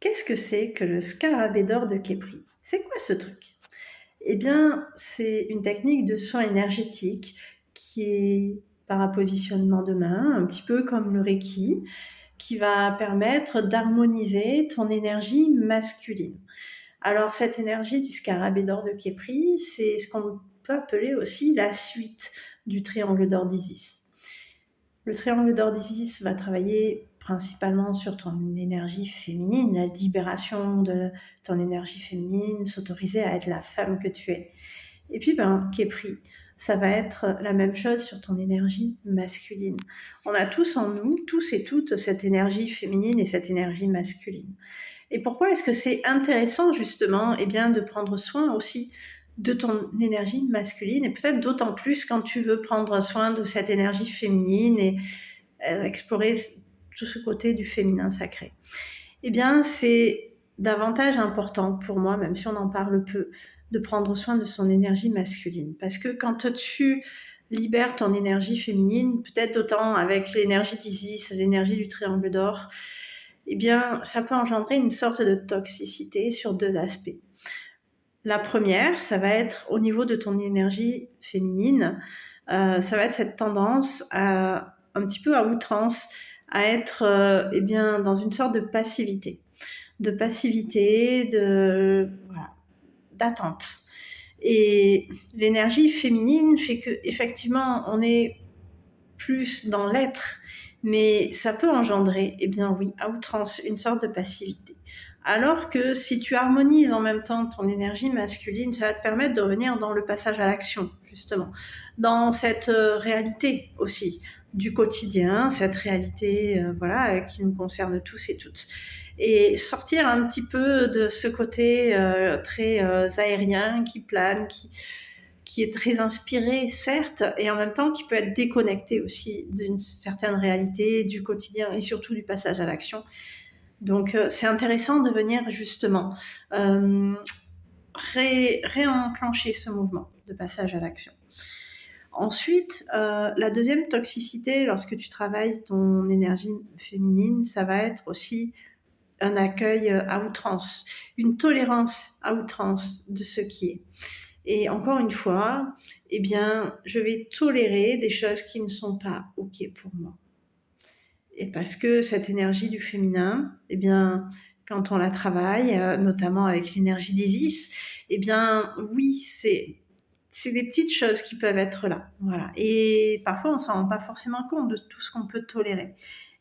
Qu'est-ce que c'est que le scarabée d'or de Képri? C'est quoi ce truc? Eh bien, c'est une technique de soin énergétique qui est par appositionnement de main, un petit peu comme le Reiki, qui va permettre d'harmoniser ton énergie masculine. Alors, cette énergie du scarabée d'or de Képri, c'est ce qu'on peut appeler aussi la suite du triangle d'or d'Isis. Le triangle d'or d'Isis va travailler principalement sur ton énergie féminine, la libération de ton énergie féminine, s'autoriser à être la femme que tu es. Et puis, Képri, ça va être la même chose sur ton énergie masculine. On a tous en nous, tous et toutes, cette énergie féminine et cette énergie masculine. Et pourquoi est-ce que c'est intéressant justement de prendre soin aussi de ton énergie masculine et peut-être d'autant plus quand tu veux prendre soin de cette énergie féminine et explorer tout ce côté du féminin sacré. Eh bien, c'est davantage important pour moi, même si on en parle peu, de prendre soin de son énergie masculine. Parce que quand tu libères ton énergie féminine, peut-être autant avec l'énergie d'Isis, l'énergie du triangle d'or, eh bien, ça peut engendrer une sorte de toxicité sur deux aspects. La première, ça va être au niveau de ton énergie féminine, ça va être cette tendance à un petit peu à outrance, à être dans une sorte de passivité, d'attente. Et l'énergie féminine fait que effectivement, on est plus dans l'être, mais ça peut engendrer, à outrance, une sorte de passivité. Alors que si tu harmonises en même temps ton énergie masculine, ça va te permettre de revenir dans le passage à l'action, justement, dans cette réalité aussi du quotidien, cette réalité qui nous concerne tous et toutes. Et sortir un petit peu de ce côté très aérien, qui plane, qui est très inspiré, certes, et en même temps qui peut être déconnecté aussi d'une certaine réalité, du quotidien et surtout du passage à l'action. Donc, c'est intéressant de venir justement réenclencher ce mouvement de passage à l'action. Ensuite, la deuxième toxicité, lorsque tu travailles ton énergie féminine, ça va être aussi un accueil à outrance, une tolérance à outrance de ce qui est. Et encore une fois, je vais tolérer des choses qui ne sont pas OK pour moi. Et parce que cette énergie du féminin, quand on la travaille, notamment avec l'énergie d'Isis, oui, c'est des petites choses qui peuvent être là. Voilà. Et parfois, on s'en rend pas forcément compte de tout ce qu'on peut tolérer.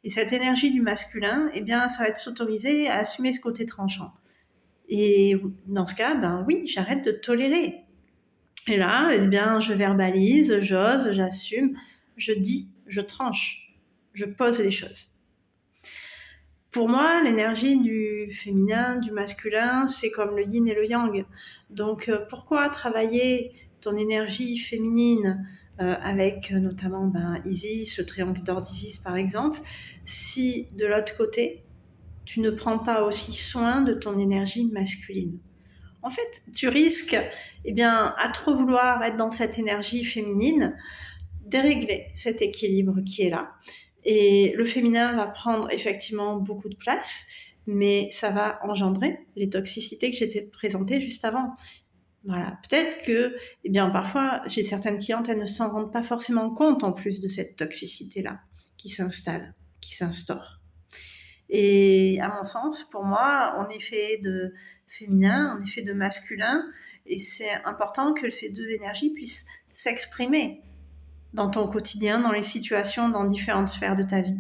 Et cette énergie du masculin, ça va être s'autoriser à assumer ce côté tranchant. Et dans ce cas, oui, j'arrête de tolérer. Et là, je verbalise, j'ose, j'assume, je dis, je tranche, je pose les choses. Pour moi, l'énergie du féminin, du masculin, c'est comme le yin et le yang. Donc, pourquoi travailler ton énergie féminine avec notamment Isis, le triangle d'or d'Isis par exemple, si de l'autre côté, tu ne prends pas aussi soin de ton énergie masculine? En fait, tu risques, à trop vouloir être dans cette énergie féminine, dérégler cet équilibre qui est là. Et le féminin va prendre effectivement beaucoup de place, mais ça va engendrer les toxicités que j'étais présentées juste avant. Voilà. Peut-être que, parfois, j'ai certaines clientes, elles ne s'en rendent pas forcément compte en plus de cette toxicité-là qui s'installe, qui s'instaure. Et à mon sens, pour moi, on est fait de féminin, on est fait de masculin, et c'est important que ces deux énergies puissent s'exprimer dans ton quotidien, dans les situations, dans différentes sphères de ta vie.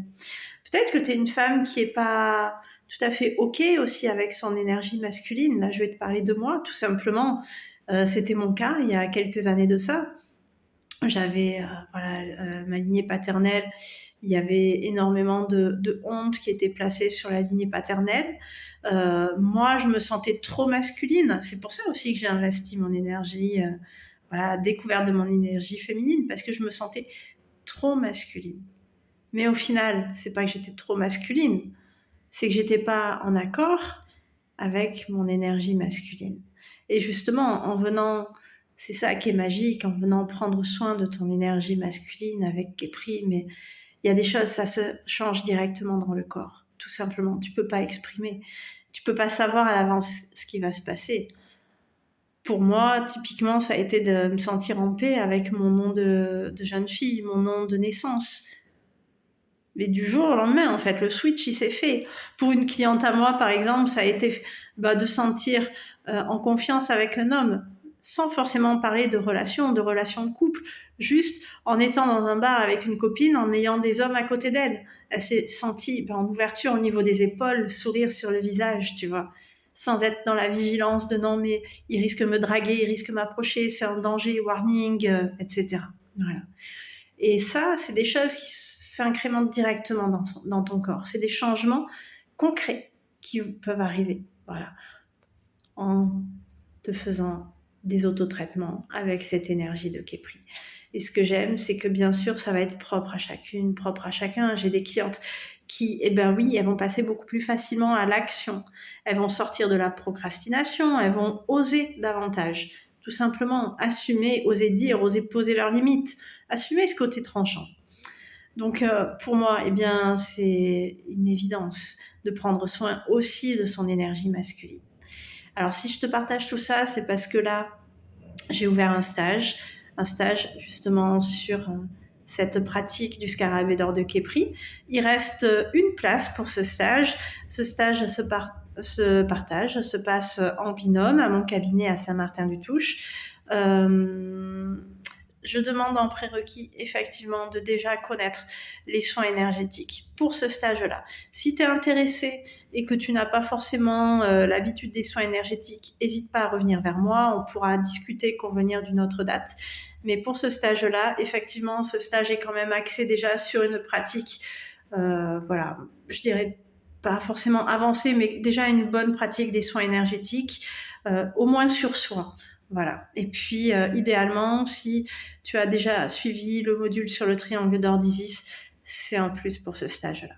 Peut-être que tu es une femme qui est pas tout à fait OK aussi avec son énergie masculine. Là, je vais te parler de moi, tout simplement. C'était mon cas il y a quelques années de ça. J'avais ma lignée paternelle, il y avait énormément de honte qui était placée sur la lignée paternelle. Moi, je me sentais trop masculine. C'est pour ça aussi que j'ai investi mon énergie, découverte de mon énergie féminine, parce que je me sentais trop masculine. Mais au final, c'est pas que j'étais trop masculine, c'est que j'étais pas en accord avec mon énergie masculine. Et justement, c'est ça qui est magique, en venant prendre soin de ton énergie masculine avec Képri, mais il y a des choses, ça se change directement dans le corps, tout simplement. Tu peux pas exprimer. Tu peux pas savoir à l'avance ce qui va se passer. Pour moi, typiquement, ça a été de me sentir en paix avec mon nom de jeune fille, mon nom de naissance. Mais du jour au lendemain, en fait, le switch, il s'est fait. Pour une cliente à moi, par exemple, ça a été de sentir en confiance avec un homme, sans forcément parler de relation de couple, juste en étant dans un bar avec une copine, en ayant des hommes à côté d'elle. Elle s'est sentie en ouverture au niveau des épaules, sourire sur le visage, tu vois, sans être dans la vigilance de non, mais il risque de me draguer, il risque de m'approcher, c'est un danger, warning, etc. Voilà. Et ça, c'est des choses qui s'incrémentent directement dans ton corps. C'est des changements concrets qui peuvent arriver, voilà, en te faisant des autotraitements avec cette énergie de Khepri. Et ce que j'aime, c'est que bien sûr, ça va être propre à chacune, propre à chacun. J'ai des clientes qui, elles vont passer beaucoup plus facilement à l'action. Elles vont sortir de la procrastination, elles vont oser davantage. Tout simplement, assumer, oser dire, oser poser leurs limites, assumer ce côté tranchant. Donc, pour moi, c'est une évidence de prendre soin aussi de son énergie masculine. Alors, si je te partage tout ça, c'est parce que là, j'ai ouvert un stage justement sur cette pratique du scarabée d'or de Khepri. Il reste une place pour ce stage. Ce stage se passe en binôme à mon cabinet à Saint-Martin-du-Touche. Je demande en prérequis effectivement de déjà connaître les soins énergétiques pour ce stage-là. Si tu es intéressé et que tu n'as pas forcément l'habitude des soins énergétiques, n'hésite pas à revenir vers moi, on pourra discuter, convenir d'une autre date. Mais pour ce stage-là, effectivement, ce stage est quand même axé déjà sur une pratique, je dirais pas forcément avancée, mais déjà une bonne pratique des soins énergétiques, au moins sur soi. Voilà. Et puis, idéalement, si tu as déjà suivi le module sur le triangle d'or d'Isis, c'est un plus pour ce stage-là.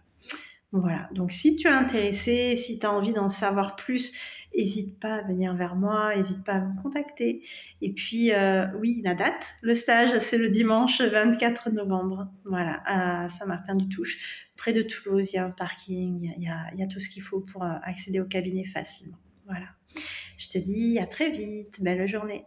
Voilà. Donc, si tu es intéressé, si tu as envie d'en savoir plus, n'hésite pas à venir vers moi, n'hésite pas à me contacter. Et puis, oui, la date, le stage, c'est le dimanche 24 novembre. Voilà, à Saint-Martin-du-Touche, près de Toulouse. Il y a un parking, il y a tout ce qu'il faut pour accéder au cabinet facilement. Voilà. Je te dis à très vite. Belle journée.